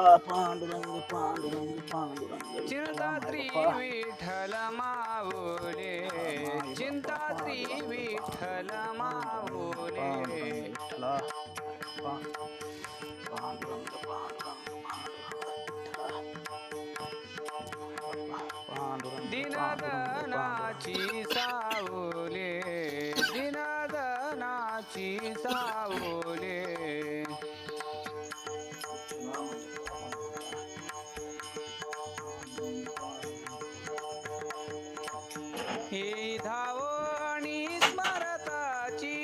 पांडुरंग पांडुरंग पांडुरंग चिंतात्री विठ्ठल माऊले, चिंतात्री विठ्ठल माऊले. पांडुरंग दीनदनाची सावले, दीनदनाची सावले. ही धावणी स्मरताची,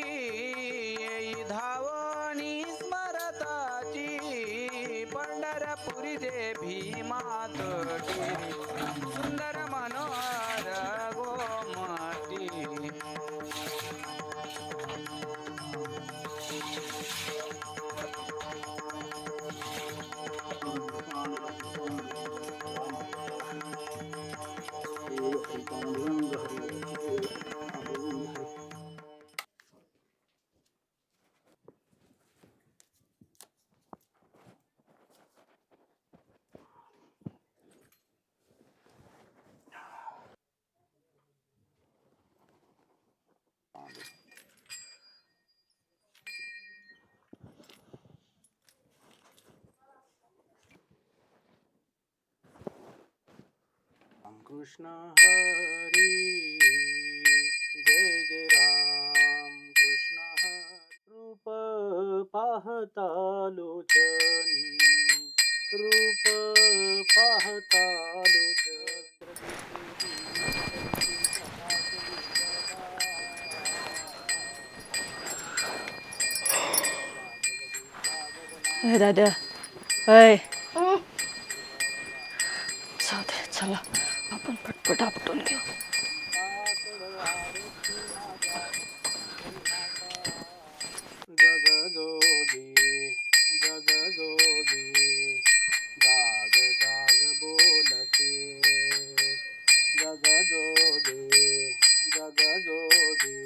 ही धावणी स्मरताची, पंढरपुरी जे भीमातटी, सुंदर मनोहर गोमटी. कृष्ण हरी जय जय राम कृष्ण हरी. रूप पाहता लोचनी, रूप पाहता दादा अय जाऊ दे चला आपण पटपट आपटून घेऊ. जग जोगी जग जोगी जाग जाग बोलते, जग जोगी जग जोगी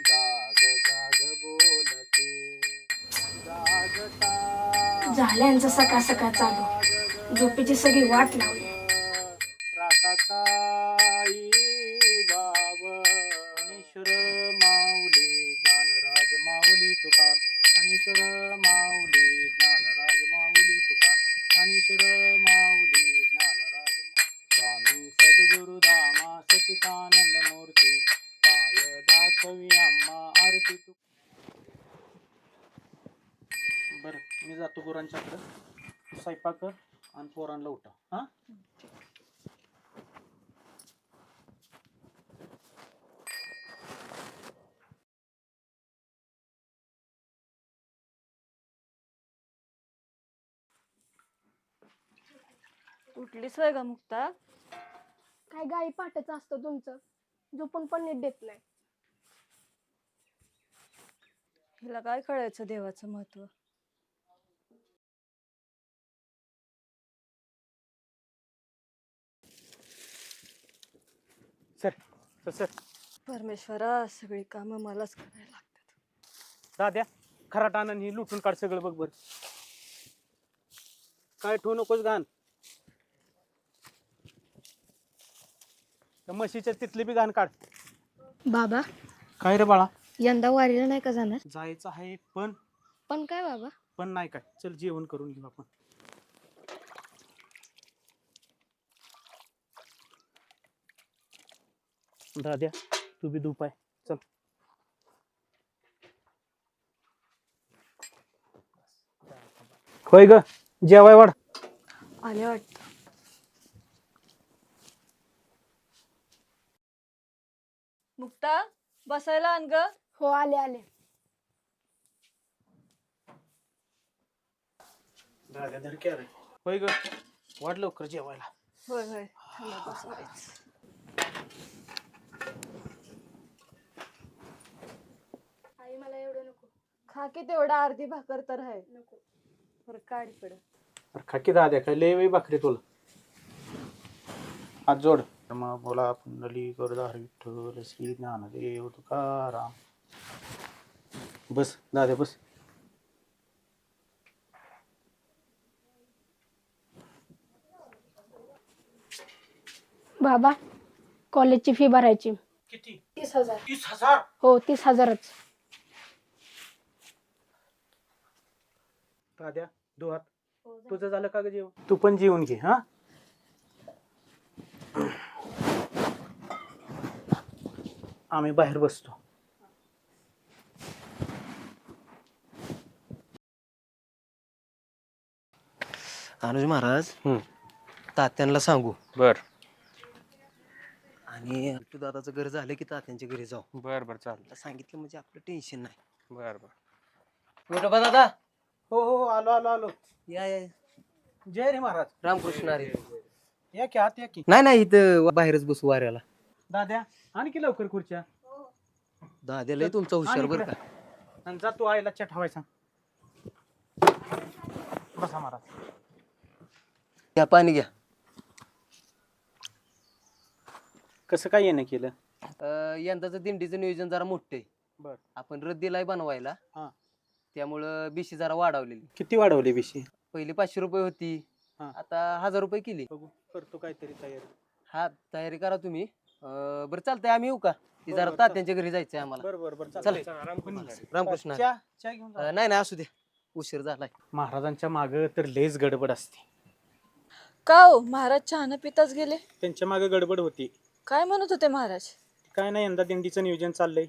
जाग जाग बोलते. जागता झाल्यांचं सकाळ सकाळ चालू, झोपेची सगळी वाट लावली. राकाकाई भाव ज्ञानेश्वर माऊली ज्ञानराज माऊली तुका, ज्ञानेश्वर माऊली ज्ञानराज माऊली तुका, ज्ञानेश्वर माऊली ज्ञानराज. स्वामी सद्गुरु धामा सचितानंद मूर्ती, पाय दाखवी आम्हा आरती तू. बर मी जातो गुरांच्याकडं, स्वयंपाक कर आणि पोरांना उठा. हा उठलीच वय ग मुक्ता? काय गाई पाठच असतं तुमचं, झोपून पण नीट देत नाही. हिला काय कळायचं देवाचं महत्व. सर सर परमेश्वरा सगळी कामं मलाच करायला लागतात. दाद्या खराट आणून ही लुटून काढ सगळं बघ बर. काय ठेवू नकोस घाण. त्या म्हशीच्या तिथली बी घाण काढ. बाबा काय रे बाळा? यंदा वारीला नाही का जाणार? जायचं आहे पण पण काय बाबा? पण नाही काय. चल जेवण करून घेऊ आपण. दाद्या तू बी धूप आहे. चल होय ग जेवाय वाढ. आले वाटत. मुक्ता बसायला आण ग. हो आले आले. दाद्या धर की रे. होय ग वाढ लवकर जेवायला. होय होय थांबा बसवायच. आई मला एवढं नको. खा की तेवढा अर्धी भाकर तर आहे. नको. बरं काढ इकडं. अरे खा की दाद्या काय लय वेळ भाकरी तुला. हात जोड. मग बोला पुंडली गरुडहरी विठ्ठल श्री ज्ञानदेव तुकाराम. बस दाद्या बस. बाबा कॉलेजची फी भरायची. किती? 30,000. 30,000? हो 30,000च. दाद्या दुहात तुझं झालं का ग जेवण? तू पण जेवून घे. हा आम्ही बाहेर बसतो. अनुज महाराज हम्म. तात्यांना सांगू बर आणि तू दादाचं घर झालं की तात्यांच्या घरी जाऊ. बर बर चालेल. आता सांगितलं म्हणजे आपलं टेन्शन नाही. बर बर. कुठं बा दादा? हो हो आलो आलो आलो. या या जय रे महाराज. रामकृष्ण हरी. या की आत या की. नाही नाही इथं बाहेरच बसू वाऱ्याला. दाद्या आणखी लवकर खुर्च्या. दाद्याला तुमचा हुशार बरं का. आणि जा तू आईला चट हवायचा. बसा महाराज. घ्या पाणी घ्या. कसं काय येणं केलं? यंदाचं दिंडीचं नियोजन जरा मोठं आहे. बर. आपण रद्दीलाय बनवायला. हा. त्यामुळं बीसी जरा वाढवलेली. किती वाढवली बिशी? पहिली 500 रुपये होती. हा. आता 1000 रुपये केली. बघू करतो काहीतरी तयारी. हा तयारी करा तुम्ही. बरं चालतंय आम्ही येऊ का? ती जरा बरं, तात्यांच्या घरी जायचंय आम्हाला. बर बर बर चालेल. रामकृष्ण हरी. चहा घेऊन जा. नाही नाही असू द्या. उशीर झालाय. महाराजांच्या माग तर लेच गडबड असते. का हो महाराज चहा न पिताच गेले? त्यांच्या मागे गडबड होती. काय म्हणत होते महाराज? काय नाही यंदा दिंडीचं नियोजन चाललंय.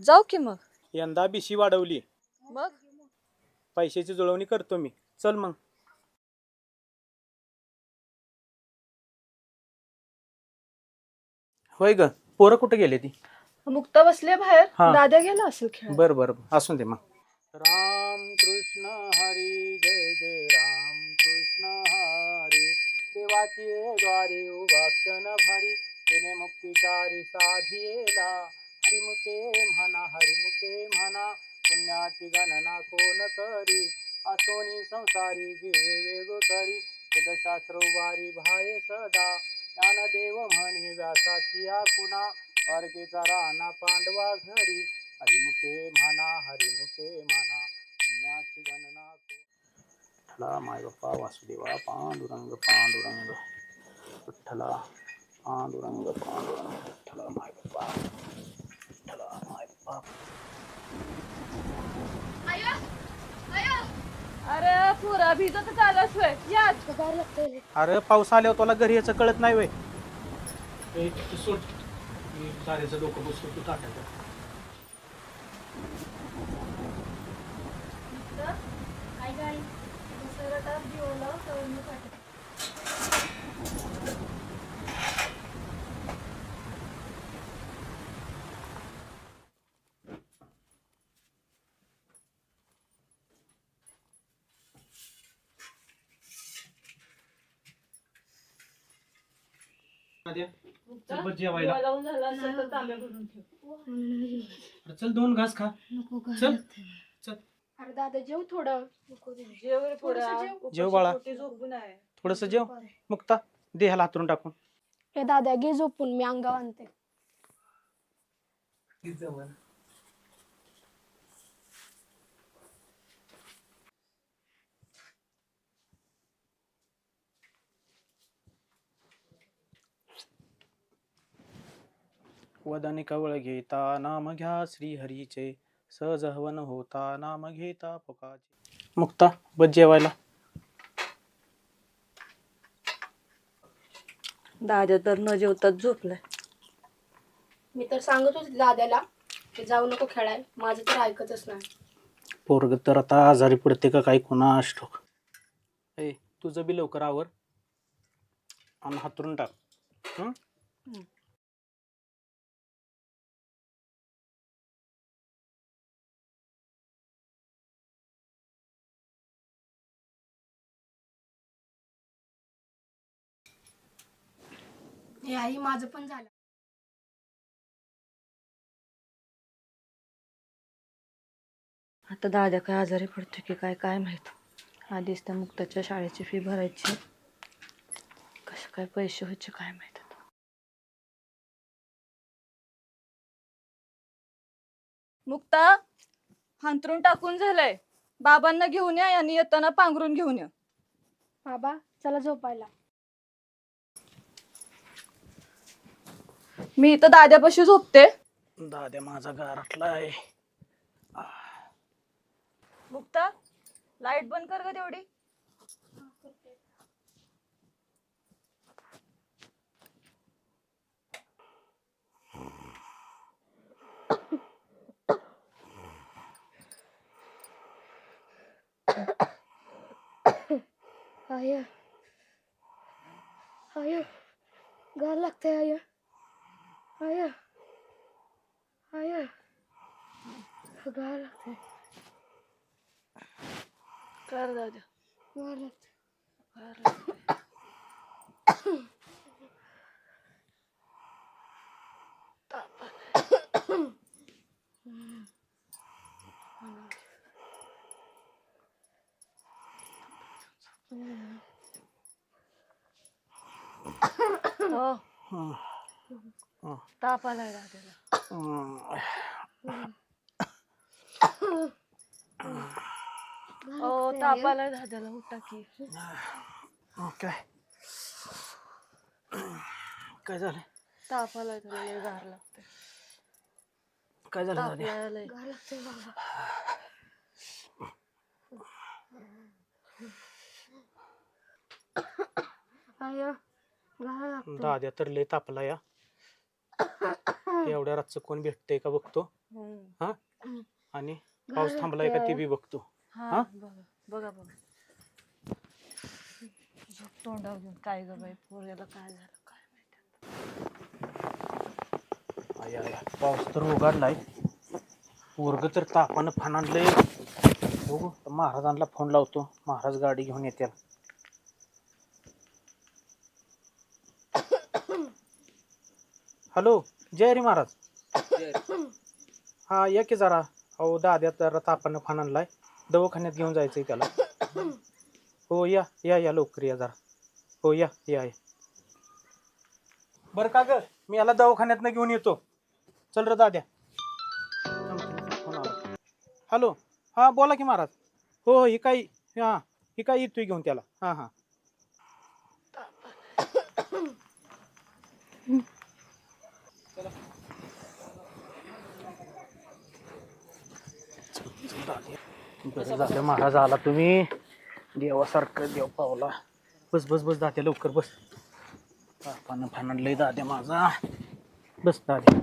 जाऊ की मग. यंदा बिशी वाढवली. मग पैशाची जुळवणी करतो मी. चल मग. होय ग पोरं कुठे गेले ती? मुक्ता बसले बाहेर. हा. दादा गेला असेल खेळ. बर बर असून दे मग. राम कृष्ण हरी जय जय राम कृष्ण हरी. देवाची द्वारी उभाक्षण भारी. तिने मुक्तिचारी साधियेला. हरिमुखे म्हणा पुण्याची गणना कोण करी. असोनी संसारी जीवे वेगो करी. वेदशास्त्र उभारी भाये सदा. ज्ञानदेव म्हणे व्यासाची या कुणा. अर्गेचा राणा पांडवा घरी. हरिमुखे म्हणा पुण्याची गणना विठ्ठला माय बाप्पा वासुदेवा पांडुरंग पांडुरंग विठ्ठला पांडुरंग विठ्ठला माय बाप्पा विठ्ठला माय बाप्पा. अरे पुरा भिजत आलास होय. या अरे पाऊस आल्यावर तुला घरी याचं कळत नाही वय. सोड साऱ्याचं डोकं बसतो तू टाकायचं. चल जेवायला. चल 2 घास खा. चल चल अरे दादा जेव थोडं. जेव बाळा. थोडस जेव. मुक्ता दे ह्याला हातरून टाकून. हे दादा घे झोपून मी अंगावर आणते. वदनी कवळ घेता नाम घ्या श्री हरीचे. सहज हवन होता नाम घेता पुकाचे. मुक्ता बस जेवायला. दादा तर न जेवताच झोपलाय. मी तर सांगत होते दादाला की जाऊ नको खेळाय. माझं तर ऐकतच नाही. पोरग तर आता आजारी पडते का काही कोणा ठाऊक. ए तुझं बी लवकर आवर आणि हातरून टाक. हं? हे आई माझं पण झालं. आता दादा काय आजारी पडतो की काय काय माहित. आधीच त्या मुक्ताच्या शाळेची फी भरायची. कसं काय पैसे व्हायचे काय माहित. मुक्ता हांतरून टाकून झालंय. बाबांना घेऊन या आणि येताना पांघरून घेऊन या. बाबा चला झोपायला. मी इथं दाद्यापाशी झोपते. दाद्या माझा गारटलाय. मुक्ता लाईट बंद कर ग तेवढी. आय आय गार लागतंय आय आय आय गार लागतंय कर दाद्या. गार लागतंय. हो ताप आलाय दाद्याला. हो ताप आलाय दाद्याला. उठा की. काय काय झालं? ताप आलाय त्याला. लय गार लागतंय. काय झालं ताप दाद्या? लागायलाय. गार लागतंय बाबा. आय गार लागतंय. दाद्या तर लय तापला या. एवढ्या रातचं कोण भेटतंय का बघतो. हा आणि पाऊस थांबलाय का ते बी बघतो. हा बघा बघा. झोप तोंडावर घेऊन. काय ग बाई पोऱ्याला काय झालं काय माहिती. आय पाऊस तर उघडलाय. पोरग तर तापानं फानांडलंय. बघू महाराजांना फोन लावतो. महाराज गाडी घेऊन येतील. हॅलो जय हरी महाराज. हा या की जरा. अहो दाद्या जरा तापानं फानांडलाय. दवाखान्यात घेऊन जायचंय त्याला. हो या या या लवकर या जरा. हो या या या. बरं का ग मी याला दवाखान्यात घेऊन येतो. चल रे दाद्या. हॅलो हा बोला की महाराज. हो ही काय हा ही काय येतोय घेऊन त्याला. हा हा दाद्या महाराज आला तुम्ही. देवासारखं देव पावला. बस बस बस दाद्या लवकर बस. तापानं फानांडलंय दाद्या माझा. बस दाद्या.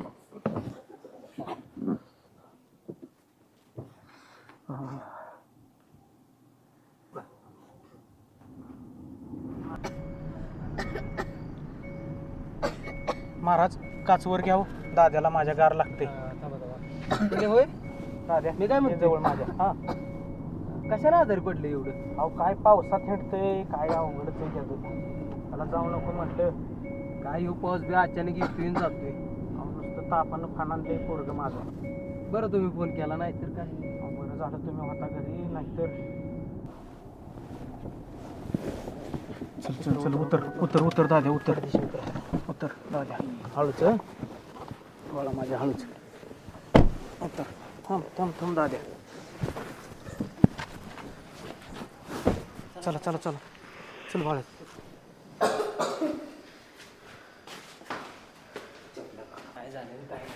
महाराज काचवर घ्याव. दाद्याला माझ्या गार लागते. होय दाद्या मी काय म्हणतोय? जवळ माझ्या. हा कशाला आजारी पडले एवढं? अहो काय पावसात हिंडतंय. काय अवघडच आहे त्याचं. त्याला जाऊ नको म्हटलं. काय येऊ पाऊस बी अचानक येतोय आणि जातोय. अहो नुसतं तापानं फानांडलंय पोरग माझं. बरं तुम्ही फोन केला नाही तर काय. अहो बरं झालं तुम्ही होता घरी. नाहीतर चल चल चल उतर उतर उतर दाद्या उतर. उतर दाद्या हळूच. बाळा माझ्या हळूच. उतर. थांब थांब थांब दाद्या. चला चला चला चल बाळा. काय झालं काय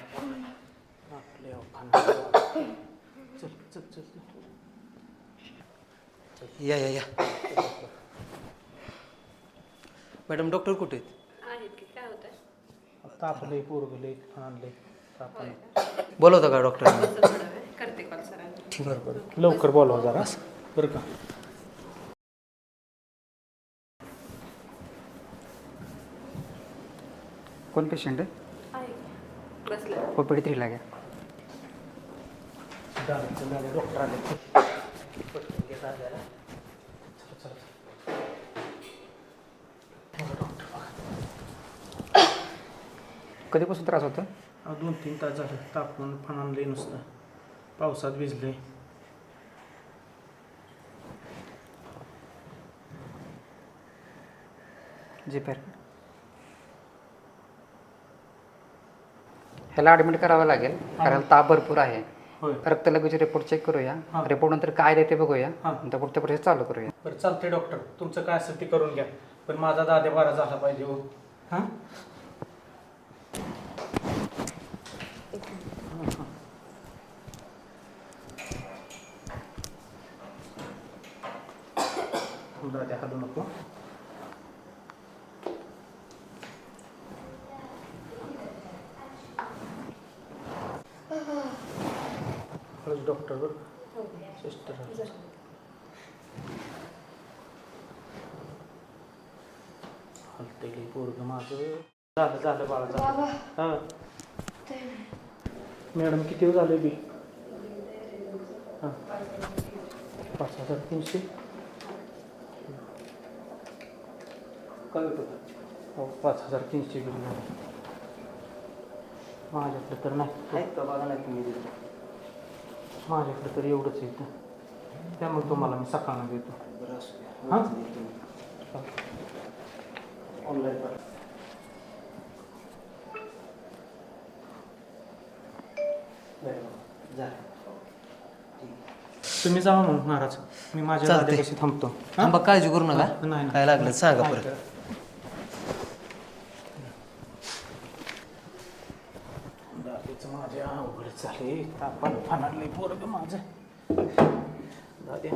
चल चल चल या या या. मॅडम डॉक्टर कुठे आहेत? आहेत की काय होतंय? तापलंय पोरग लय फानलंय तापानं. बोलवता का डॉक्टरांनी? करते कॉल सरांना. ठीक आहे. लवकर बोलवा जरा बरं का. कोण पेशंट आहे? आहे बसलं. ओपीडी 3 ला घ्या. डॉक्टर आले. कधीपासून त्रास होतो? 2-3 तास झाले. तापमान फानांडलंय नुसतं. पावसात भिजलंय. जी पॅर ह्याला ॲडमिट करावं लागेल कारण ताप भरपूर आहे. होय रक्त लगेच रिपोर्ट चेक करूया. हां. रिपोर्ट नंतर काय देते बघूया. हां. नंतर पुढच्या प्रोसेस चालू करूया. बरं चालतंय डॉक्टर. तुमचं काय असेल ते करून घ्या. पण माझा दाद्या बरा झाला पाहिजे हो. हां डॉक्टरवर सिस्टर हलते पोरग माझं झालं बाळा झालं. हां मॅडम किती झालं बिल? हां 5,300. काय होतं? हो 5,300 बिल झालं. माझ्याकडे तर नाही माझ्याकडे तर एवढंच येतं त्यामुळे तुम्हाला मी सकाळनं देतो. हां ऑनलाईन तुम्ही जावा मग महाराज, मी माझ्या दाद्यापाशी थांबतो. थांबा, काळजी करू नका. नाही काय लागलं सांगा परत. दाद्याचं माझ्या अवघड झाले, तापाला फानाडले पोरग माझं. दाद्या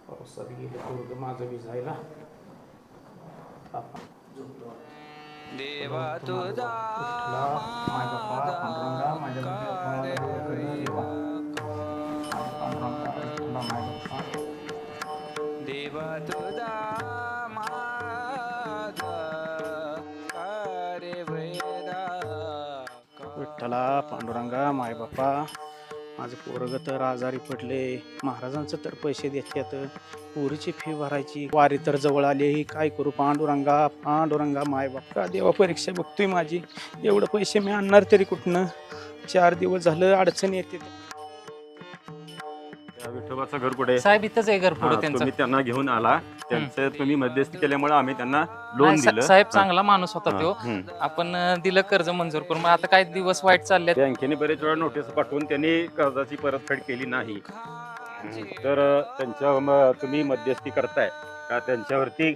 पावसात गेलं पोरग माझं भिजायला. देवा तुझा देवा तुझा विठ्ठला पांडुरंगा माय बाप्पा, माझं पोरग तर आजारी पडले. महाराजांचं तर पैसे देतात, पोरीची फी भरायची, वारी तर जवळ आली. काय करू पांडुरंगा पांडुरंगा माय बाप्पा. देवा परीक्षा बघतोय माझी. एवढं पैसे मी आणणार तरी कुठनं? 4 दिवस झालं अडचण येते. विठोबाचं घर कुठे? साहेब इथंच आहे घर पुढे त्यांचं. तुम्ही त्यांना घेऊन आला, त्यांचं तुम्ही मध्यस्थी केल्यामुळे आम्ही त्यांना लोन दिलं. साहेब चांगला माणूस होता तो. आपण दिलं कर्ज मंजूर करून. मग आता काही दिवस वाईट चालले. बँकेने बरेच वेळा नोटीस पाठवून त्यांनी कर्जाची परतफेड केली नाही. तर त्यांच्या तुम्ही मध्यस्थी करताय का? त्यांच्यावरती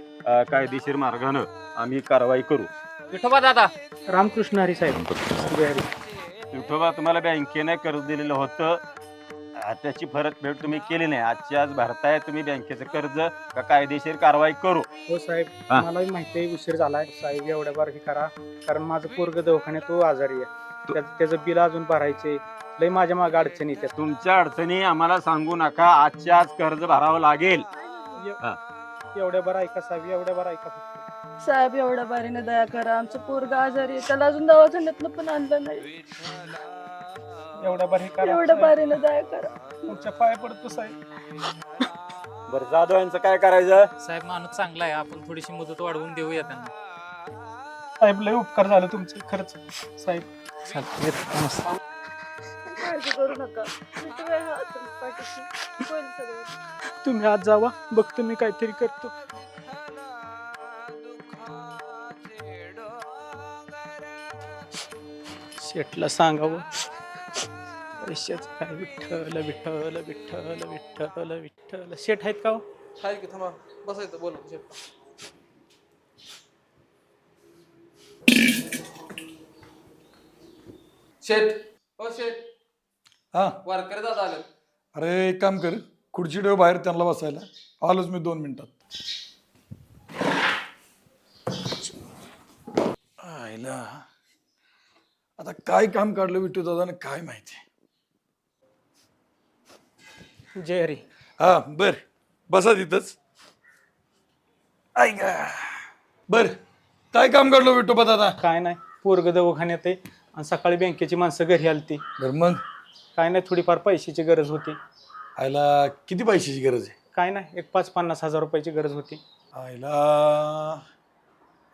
कायदेशीर मार्गानं आम्ही कारवाई करू. विठोबा दादा, रामकृष्ण हरी साहेब. विठोबा, तुम्हाला बँकेने कर्ज दिलेलं होतं, त्याची परतफेड तुम्ही केली नाही. आजच्या आज भरताय तुम्ही बँकेचं कर्ज का कायदेशीर कारवाई करू? हो साहेब, मलाही माहिती आहे उशीर झालाय. साहेब एवढ्या बार हे करा, कारण माझं पोरग दवाखान्यात तो आजारी आहे. त्याचं बिल अजून भरायचे. लय माझ्या मागे अडचणी येतात. तुमच्या अडचणी आम्हाला सांगू नका. आजच्या आज कर्ज भरावं लागेल. एवढ्या बरं ऐका साहेब, एवढ्या बरं ऐका फक्त. साहेब एवढ्या बारीने दया करा, आमचं पोरग आजारी आहे, त्याला अजून दवाखान्यातनं पण आणलं नाही. एवढ्या बरं हे करा. एवढ्या बारीने दया करा. तुमच्या पाय पडतो साहेब. बरं, जाधव यांचं काय करायचं? साहेब माणूस चांगला आहे, आपण थोडीशी मुदत वाढवून देऊया त्यांना. साहेब लय उपकार झाले तुमचे खरंच साहेब. काळजी करू नका. विठू आहे हा तुमच्या पाठीशी. होईल सगळं. तुम्ही आज जावा, बघतो मी काहीतरी करतो. शेठला सांगावं पैशाच काय. विठ्ठल विठ्ठल विठ्ठल विठ्ठल विठ्ठल. शेठ आहेत का हो? थांबा, बसायचं बोल. शेठ, हो शेठ, हा वारकरी दादा आले. अरे एक काम कर, खुर्ची ठेव बाहेर त्यांना बसायला. आलोच मी 2 मिनिटात. आईला आता काय काम काढलं विठू दादाने काय माहिती. जय हरी. हा बर, बसा तिथंच. ऐका बर, काय काम काढलं विठोबा दादा? काय नाही, पोरग दवाखान्यात आहे आणि सकाळी बँकेची माणसं घरी आलती. बर मग काय नाही, थोडीफार पैशाची गरज होती. आईला किती पैशाची गरज आहे? काय नाही, एक 5-50 हजार रुपयाची गरज होती. आईला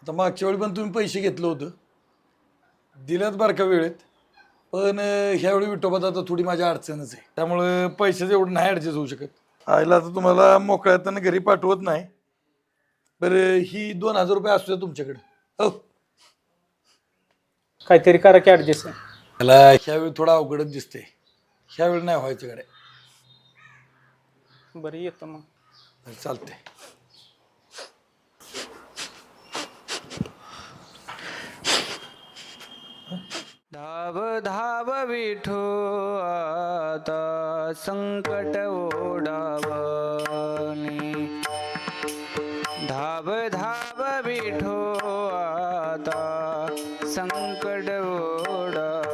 आता मागच्या वेळी पण तुम्ही पैसे घेतलं होतं, दिल्यात बरं का वेळेत. पण ह्यावेळी विठोबा दादा थोडी माझ्या अडचणच आहे, त्यामुळे पैशाचं एवढं नाही ॲडजस्ट होऊ शकत. आईला आता तुम्हाला मोकळ्यात घरी पाठवत नाही. बरं ही 2000 रुपये असू द्या तुमच्याकडे. हो काहीतरी करा की ॲडजस्ट. मला ह्यावेळी थोडा अवघडच दिसते. ह्यावेळी नाही व्हायचं कडे. बरं येतो मग. चालते. धाव धाव विठो आता संकट ओढावणी. धाव धाव विठो आता संकट ओढावले.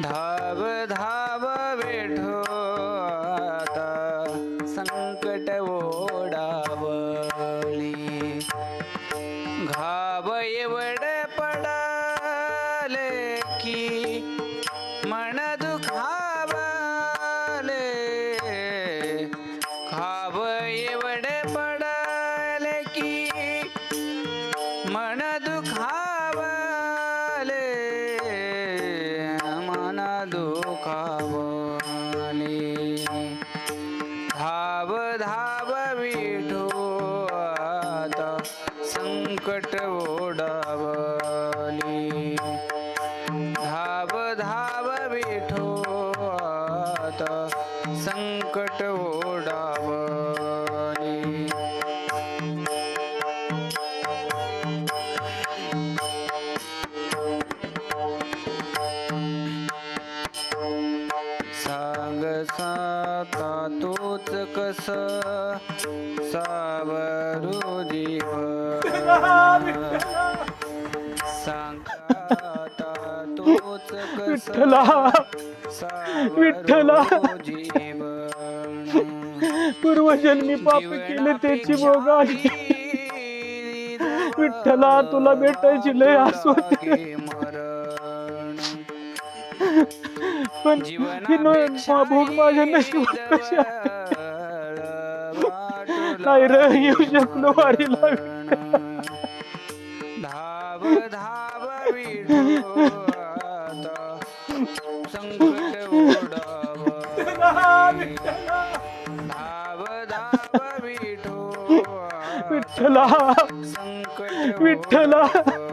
धाव धाव विठो आता संकट ओढावली. घाव एवढ पडाले की मन दुखावले. घाव एवढ पडाले की मन दुखावले. मन दुखावले. धाव धाव विठो आता संकट ओढावली. धाव धाव विठो आता संकट ओढावली. सांग साता तोच कस सावरू जीव. सांग आता तोच कस सावरू जीव. पूर्वजन्मी पाप केले त्याची भोग आली. विठ्ठला तुला भेटायची लय आस होती, पण ही भोग माझ्या नशिबात कशी नाही रे येऊ शकलो वारीला. धाव धाव विठो आता संकट ओढावली. धाव धाव विठो विठ्ठला संकट विठ्ठला ओढावली.